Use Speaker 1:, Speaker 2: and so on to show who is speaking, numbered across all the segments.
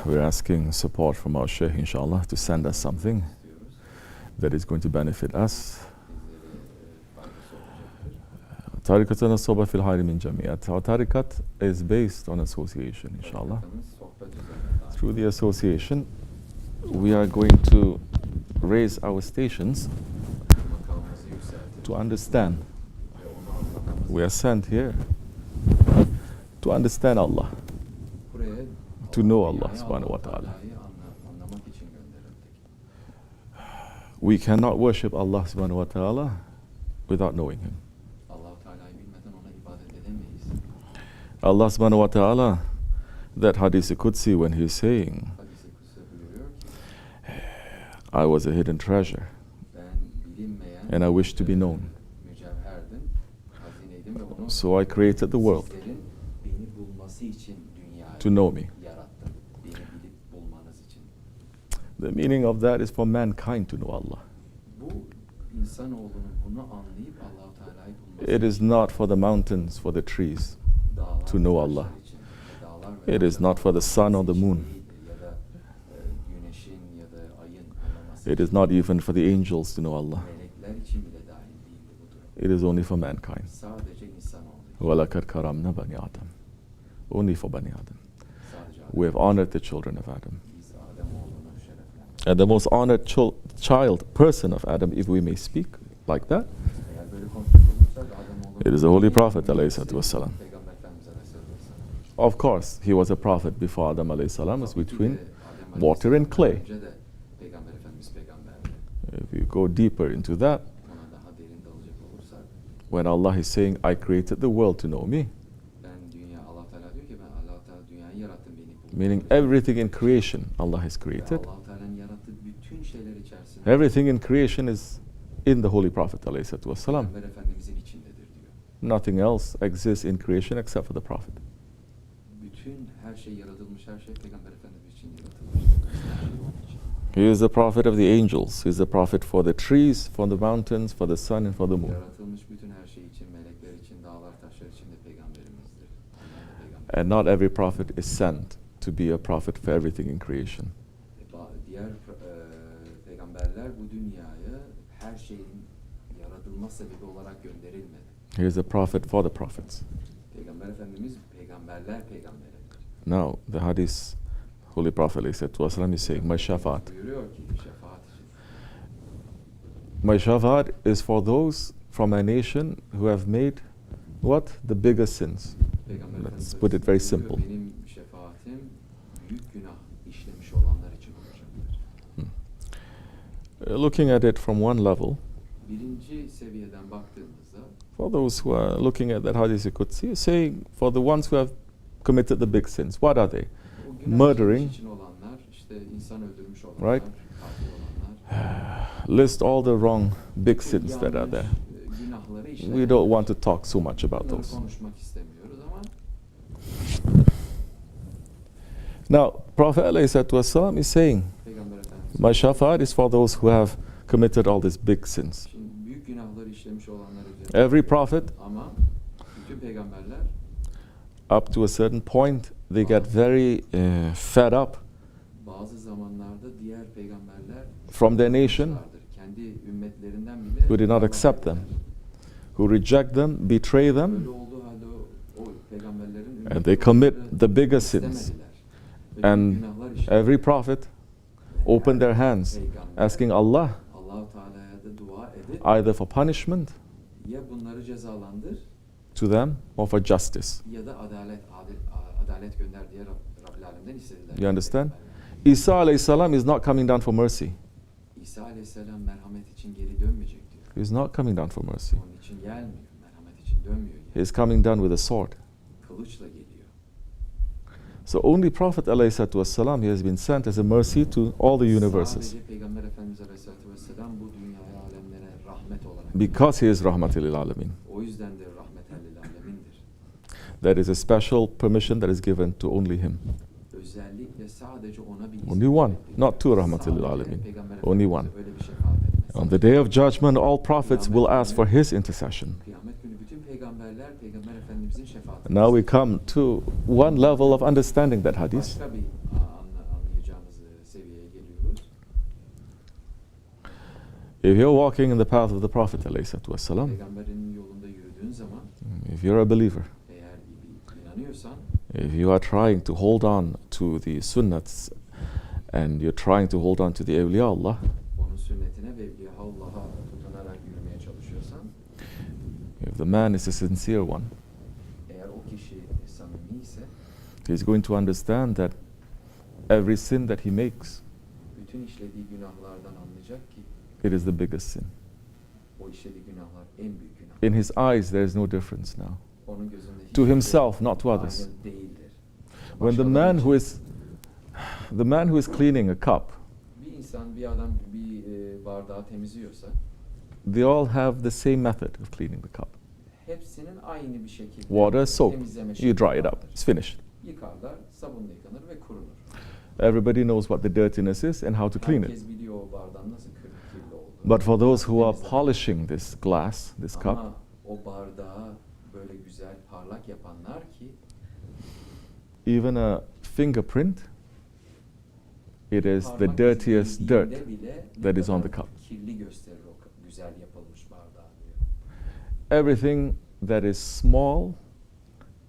Speaker 1: We're asking support from our Shaykh, inshallah, to send us something that is going to benefit us. Tarikatuna soba fil hayri min jamiyat. Our tarikat is based on association, inshallah. Through the association, we are going to raise our stations to understand. We are sent here to understand Allah, to know Allah subhanahu wa ta'ala. We cannot worship Allah subhanahu wa ta'ala without knowing Him. Allah subhanahu wa ta'ala, that hadith Qudsi, when He is saying, I was a hidden treasure and I wish to be known, so I created the world to know me. The meaning of that is for mankind to know Allah. It is not for the mountains, for the trees to know Allah. It is not for the sun or the moon. It is not even for the angels to know Allah. It is only for mankind. وَلَقَدْ كَرَمْنَا بَنِي آدَمَ. Only for Bani Adam. We have honored the children of Adam. And the most honored person of Adam, if we may speak like that, it is the Holy Prophet ﷺ. Of course, he was a prophet before Adam ﷺ. It was between water and clay. If you go deeper into that, when Allah is saying, I created the world to know me, meaning everything in creation Allah has created. Everything in creation is in the Holy Prophet ﷺ. Nothing else exists in creation except for the Prophet. He is the prophet of the angels. He is the prophet for the trees, for the mountains, for the sun, and for the moon. And not every prophet is sent to be a prophet for everything in creation. He is a prophet for the prophets. Now, the hadith, Holy Prophet ﷺ is saying, my shafaat. My shafaat is for those from a nation who have made what? The biggest sins. Let's put it very simple. Looking at it from one level, for those who are looking at that hadith Qudsi, saying for the ones who have committed the big sins, what are they? Murdering, right? List all the wrong big sins that are there. We don't want to talk so much about those. Now, Prophet ﷺ is saying, my shafaat is for those who have committed all these big sins. Every prophet, up to a certain point, they get very fed up from their nation, who did not accept them, who reject them, betray them, and they commit the biggest sins. And every prophet opened their hands, asking Allah either for punishment to them or for justice. You understand? Isa alayhi salam is not coming down for mercy. He is not coming down for mercy. He is coming down with a sword. So only Prophet ﷺ, he has been sent as a mercy to all the universes. Because he is Rahmatil lil Alamin. There is a special permission that is given to only him. Only one, not two Rahmatil lil Alamin. Only one. On the day of judgment, all prophets will ask for his intercession.
Speaker 2: Efendimizin şefaati.
Speaker 1: Now we come to one level of understanding that hadith.
Speaker 2: Başka bir anlayacağımız seviyeye geliyoruz.
Speaker 1: If you're walking in the path of the Prophet ﷺ,
Speaker 2: Peygamberin yolunda yürüdüğün zaman,
Speaker 1: if you're a believer,
Speaker 2: eğer inanıyorsan,
Speaker 1: if you are trying to hold on to the sunnats and you're trying to hold on to the awliya,
Speaker 2: onun sünnetine ve Evliyaullah'a tutunarak yürümeye çalışıyorsan,
Speaker 1: if the man is a sincere one,
Speaker 2: eğer o kişi samimi ise,
Speaker 1: he's going to understand that every sin that he makes,
Speaker 2: bütün işlediği günahlardan anlayacak ki,
Speaker 1: it is the biggest sin.
Speaker 2: o işlediği günahlar en büyük günah.
Speaker 1: In his eyes, there is no difference now.
Speaker 2: Onun gözünde
Speaker 1: To
Speaker 2: hiçbir
Speaker 1: himself, not to others.
Speaker 2: aynı değildir.
Speaker 1: When the man who is cleaning a cup,
Speaker 2: Bir insan, bir adam bir bardağı temizliyorsa,
Speaker 1: they all have the same method of cleaning the cup.
Speaker 2: hepsinin aynı bir şekilde
Speaker 1: Water, soap,
Speaker 2: temizleme
Speaker 1: you
Speaker 2: şekli
Speaker 1: dry it up,
Speaker 2: vardır.
Speaker 1: it's finished.
Speaker 2: Yıkarlar, sabunla yıkanır ve kurunur.
Speaker 1: Everybody knows what the dirtiness is and how to clean it.
Speaker 2: Herkes biliyor o bardağın nasıl kirli olduğunu.
Speaker 1: But for those who are
Speaker 2: Temizlenir.
Speaker 1: polishing this glass, this cup,
Speaker 2: Ama o bardağı böyle güzel parlak yapanlar ki,
Speaker 1: even a fingerprint, it is the
Speaker 2: parmak
Speaker 1: dirtiest
Speaker 2: izi
Speaker 1: dirt
Speaker 2: değdiğinde bile ne
Speaker 1: that is on
Speaker 2: kadar
Speaker 1: the cup.
Speaker 2: kirli gösterir o güzel yapılmış bardağı diyor.
Speaker 1: Everything that is small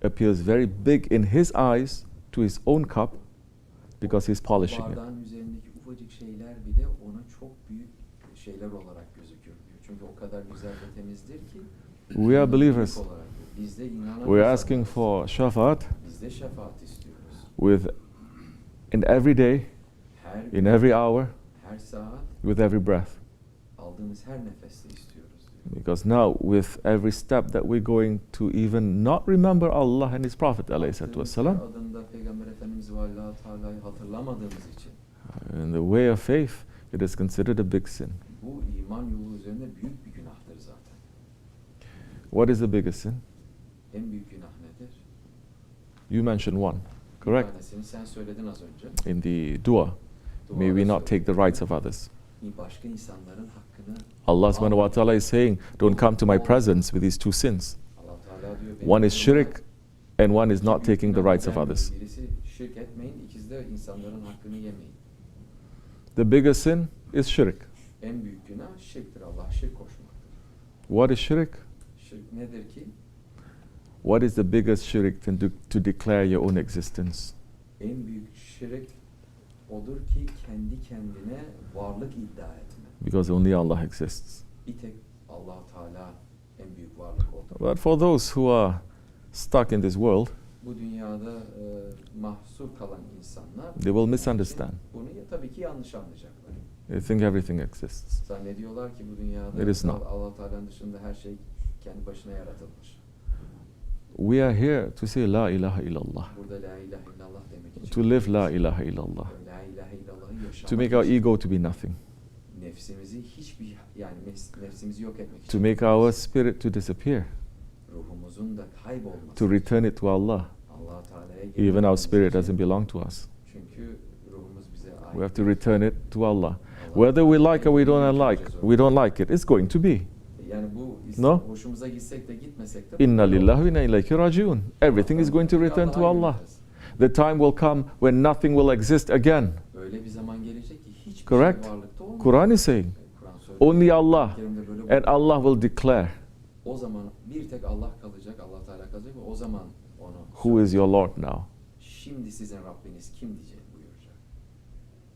Speaker 1: appears very big in his eyes to his own cup because he's polishing it.
Speaker 2: Bardağın üzerindeki ufacık şeyler bile ona çok büyük şeyler olarak gözükür diyor. Çünkü o kadar güzel ve temizdir ki.
Speaker 1: We are believers.
Speaker 2: Olarak diyor. Biz de inanan
Speaker 1: We're
Speaker 2: insanlarız.
Speaker 1: asking for shafaat
Speaker 2: Biz de şefaat istiyoruz.
Speaker 1: with in every day,
Speaker 2: Her
Speaker 1: in
Speaker 2: gün,
Speaker 1: every hour,
Speaker 2: her saat,
Speaker 1: with every breath.
Speaker 2: aldığımız her nefeste istiyoruz diyor.
Speaker 1: Because now, with every step that we're going to even not remember Allah and His Prophet alayhi wasalam,
Speaker 2: Adında Peygamber Efendimiz ve Allah Teala'yı hatırlamadığımız için
Speaker 1: in the way of faith, it is considered a big sin.
Speaker 2: bu iman yolu üzerinde büyük bir günahtır zaten.
Speaker 1: What is the biggest sin?
Speaker 2: En büyük günah nedir?
Speaker 1: You mentioned one,
Speaker 2: Bir
Speaker 1: correct?
Speaker 2: tanesini sen söyledin az önce.
Speaker 1: In the dua, may we
Speaker 2: Duada
Speaker 1: not take the rights of others.
Speaker 2: başka insanların hakkını
Speaker 1: Allah subhanahu wa ta'ala is saying, don't come to my presence with these two sins.
Speaker 2: Allah Teala diyor.
Speaker 1: One is
Speaker 2: benim
Speaker 1: shirk, and one is not
Speaker 2: iki büyük
Speaker 1: taking the
Speaker 2: günahlardan
Speaker 1: rights of others.
Speaker 2: Birisi şirk etmeyin, ikisi de insanların hakkını yemeyin.
Speaker 1: The biggest sin is shirk.
Speaker 2: En büyük günah şirktir. Allah şirk koşmaktır.
Speaker 1: What is shirk?
Speaker 2: Şirk nedir ki?
Speaker 1: What is the biggest shirk to declare your own existence?
Speaker 2: En büyük şirk odur ki kendi kendine varlık iddia etme.
Speaker 1: Because only Allah exists.
Speaker 2: Bir tek Allah Teala en büyük varlık odur.
Speaker 1: But for those who are stuck in this world,
Speaker 2: Bu dünyada mahsur kalan insanlar
Speaker 1: they will misunderstand.
Speaker 2: bunu tabii ki yanlış anlayacaklar.
Speaker 1: They think everything exists.
Speaker 2: Zannediyorlar ki bu dünyada
Speaker 1: It is not.
Speaker 2: Allah Teala'nın dışında her şey kendi başına yaratılmış.
Speaker 1: We are here to say La ilahe illallah,
Speaker 2: Burada la ilahe illallah demek için.
Speaker 1: to live La ilahe illallah,
Speaker 2: La ilahe illallah'ı yaşamak
Speaker 1: to make our
Speaker 2: için.
Speaker 1: ego to be nothing,
Speaker 2: Nefsimizi hiçbir yani nefsimizi yok etmek
Speaker 1: to
Speaker 2: için.
Speaker 1: make our spirit to disappear,
Speaker 2: Ruhumuzun da kaybolması.
Speaker 1: to return it to Allah.
Speaker 2: Allah Teala'ya geri
Speaker 1: Even our
Speaker 2: dönmemiz
Speaker 1: spirit
Speaker 2: için.
Speaker 1: doesn't belong to us.
Speaker 2: Çünkü ruhumuz bize ait.
Speaker 1: We have to return it to Allah. Whether we like or we don't like it, it's going to be.
Speaker 2: Yani bu
Speaker 1: No?
Speaker 2: hoşumuza gitsek de gitmesek de.
Speaker 1: Inna lillahi ve inna ilayhi raciun. Everything is going to return to Allah. The time will come when nothing will exist again.
Speaker 2: Öyle bir zaman gelecek ki hiçbir
Speaker 1: Correct?
Speaker 2: şey varlıkta olmayacak.
Speaker 1: Quran is saying,
Speaker 2: Kur'an söylüyor.
Speaker 1: only Allah,
Speaker 2: Kerim'de böyle
Speaker 1: and Allah will declare
Speaker 2: o zaman bir tek Allah kalacak, Allah Teala kalacak ve o zaman onu
Speaker 1: who is your Lord now.
Speaker 2: şimdi sizin Rabbiniz kim diyecek buyuracak.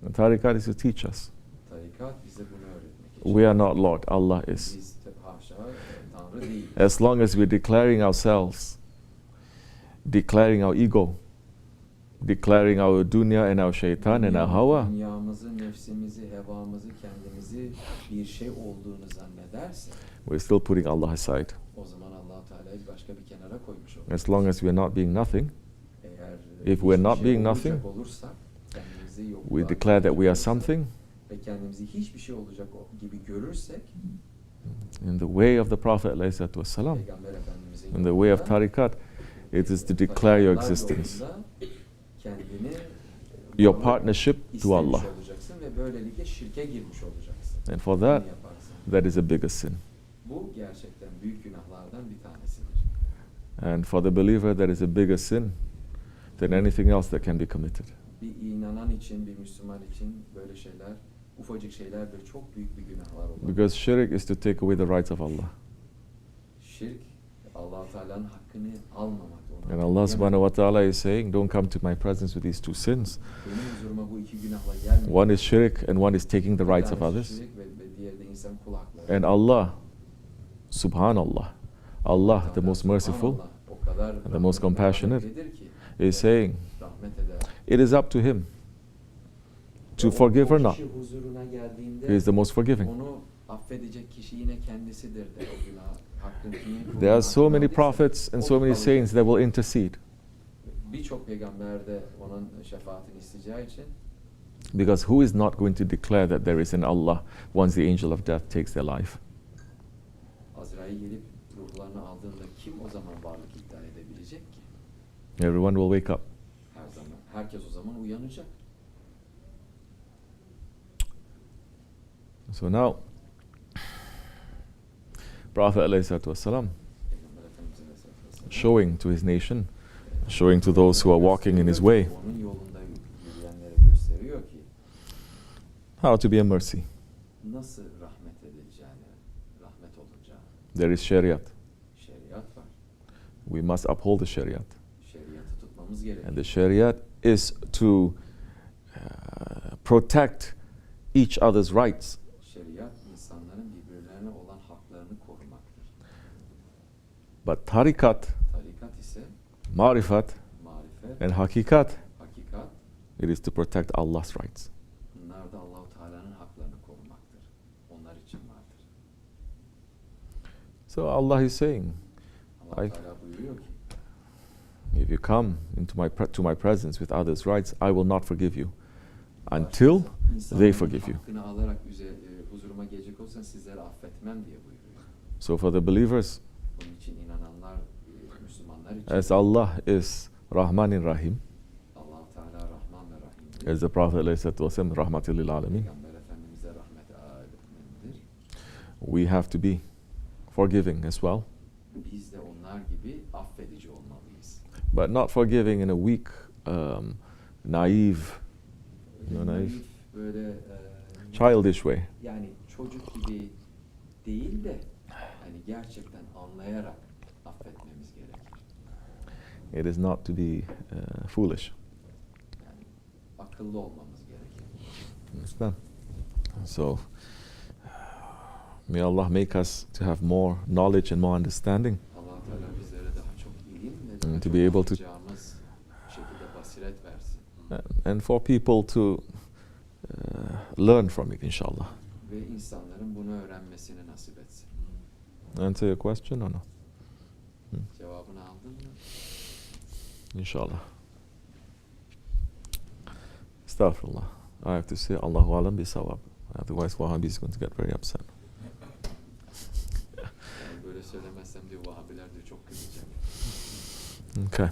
Speaker 1: The tariqat is to teach us.
Speaker 2: Tarikat bize bunu öğretmek için.
Speaker 1: We are not Lord, Allah is.
Speaker 2: Biz haşa Tanrı değil.
Speaker 1: As long as we're declaring ourselves, declaring our ego, declaring our dunya and our shaitan and our hawa,
Speaker 2: Dünyamızı, nefsimizi, hevamızı, kendimizi bir şey olduğunu zannederse
Speaker 1: we're still putting Allah aside.
Speaker 2: o zaman Allah Teala'yı başka bir kenara koymuş olur.
Speaker 1: As long as we're not being nothing,
Speaker 2: Eğer
Speaker 1: if we're
Speaker 2: hiçbir
Speaker 1: not
Speaker 2: şey
Speaker 1: being
Speaker 2: olacak
Speaker 1: nothing,
Speaker 2: olursak, kendimizi yokluğa
Speaker 1: we declare that we are
Speaker 2: çıkarırsak
Speaker 1: something.
Speaker 2: ve kendimizi hiçbir şey olacak gibi görürsek,
Speaker 1: In the way of the Prophet ﷺ,
Speaker 2: Peygamber Efendimizin
Speaker 1: in the way of
Speaker 2: yolunda,
Speaker 1: tariqat, it is to declare your existence,
Speaker 2: yolunda kendini
Speaker 1: your
Speaker 2: varlık
Speaker 1: partnership to
Speaker 2: istemiş
Speaker 1: Allah.
Speaker 2: olacaksın ve böylelikle şirke girmiş olacaksın.
Speaker 1: And for
Speaker 2: Bunu
Speaker 1: that,
Speaker 2: yaparsan.
Speaker 1: that is the biggest sin.
Speaker 2: Bu gerçekten büyük günahlardan bir tanesidir.
Speaker 1: And for the believer, there is a bigger sin than anything else that can be committed.
Speaker 2: Bir inanan için, bir Müslüman için böyle şeyler, ufacık şeyler böyle çok büyük bir günahlar olur.
Speaker 1: Because shirk is to take away the rights of Allah.
Speaker 2: Şirk, Allah-u Teala'nın hakkını almamak.
Speaker 1: And Allah subhanahu wa ta'ala is saying, don't come to my presence with these two sins.
Speaker 2: Benim huzuruma bu iki günahla gelmeyin.
Speaker 1: One is shirk and one is taking the rights of others.
Speaker 2: Şirk ve diğeri de insan kul hakları.
Speaker 1: And Allah, subhanallah, Allah, the most merciful and the most compassionate, is saying, it is up to Him to forgive or not. He is the most forgiving.
Speaker 2: Onu affedecek kişi yine kendisidir de o günah hakkını kimin
Speaker 1: There are so many prophets and so many saints that will intercede.
Speaker 2: Birçok peygamber de onun şefaatini isteyeceği için.
Speaker 1: Because who is not going to declare that there is an Allah once the angel of death takes their life?
Speaker 2: Azrail gelip ruhlarını aldığında kim o zaman varlık iddia edebilecek ki?
Speaker 1: Everyone will wake up.
Speaker 2: Her zaman. Herkes o zaman uyanacak.
Speaker 1: So now, Prophet ﷺ showing to his nation, showing to those who are walking in his way,
Speaker 2: Onun yolunda yürüyenlere gösteriyor ki
Speaker 1: how to be a mercy.
Speaker 2: nasıl rahmet edileceğini, rahmet olacağını.
Speaker 1: There is Shariat.
Speaker 2: Şeriat var.
Speaker 1: We must uphold the Shariat.
Speaker 2: Şeriatı tutmamız gerekiyor.
Speaker 1: And the Shariat is to protect each other's rights.
Speaker 2: Şeriat insanların birbirlerine olan haklarını korumaktır.
Speaker 1: But tarikat,
Speaker 2: Tarikat ise
Speaker 1: marifat,
Speaker 2: marifet,
Speaker 1: and hakikat,
Speaker 2: hakikat,
Speaker 1: it is to protect Allah's rights.
Speaker 2: bunlar da Allah-u Teala'nın haklarını korumaktır. Onlar için vardır.
Speaker 1: So Allah is saying,
Speaker 2: Allah-u Teala buyuruyor ki,
Speaker 1: if you come into to my presence with others' rights, I will not forgive you until they forgive you.
Speaker 2: hakkını alarak huzuruma gelecek olsan sizleri affetmem diye buyuruyor.
Speaker 1: So for the believers,
Speaker 2: Bunun için inananlar, Müslümanlar için
Speaker 1: as Allah is Rahmanin Rahim,
Speaker 2: Allah-u Teala Rahman ve Rahim'dir.
Speaker 1: as the Prophet ﷺ, Rahmatil lil Alamin,
Speaker 2: Peygamber Efendimiz'e rahmet alemindir.
Speaker 1: we have to be forgiving as well.
Speaker 2: Biz de onlar gibi affedici olmalıyız.
Speaker 1: But not forgiving in a weak, naive, naive,
Speaker 2: Böyle
Speaker 1: childish way.
Speaker 2: yani çocuk gibi değil de hani gerçekten anlayarak affetmemiz gerekir.
Speaker 1: It is not to be foolish.
Speaker 2: Yani akıllı olmamız gerekir.
Speaker 1: Understand? So, may Allah make us to have more knowledge and more understanding,
Speaker 2: Allah Teala bizlere daha çok ilim ve daha
Speaker 1: to
Speaker 2: çok
Speaker 1: be able to-
Speaker 2: anlayacağımız şekilde basiret versin.
Speaker 1: and for people to learn from it, inshallah.
Speaker 2: Ve insanların bunu öğrenmesini nasip etsin.
Speaker 1: Answer your question or no?
Speaker 2: Cevabını aldın mı?
Speaker 1: Inshallah. Astaghfirullah. I have to say Allahu alam bisawab. Otherwise Wahhabi is going to get very upset.
Speaker 2: Yani böyle söylemezsem diyor Vahabiler diyor çok kızacak.
Speaker 1: Okay.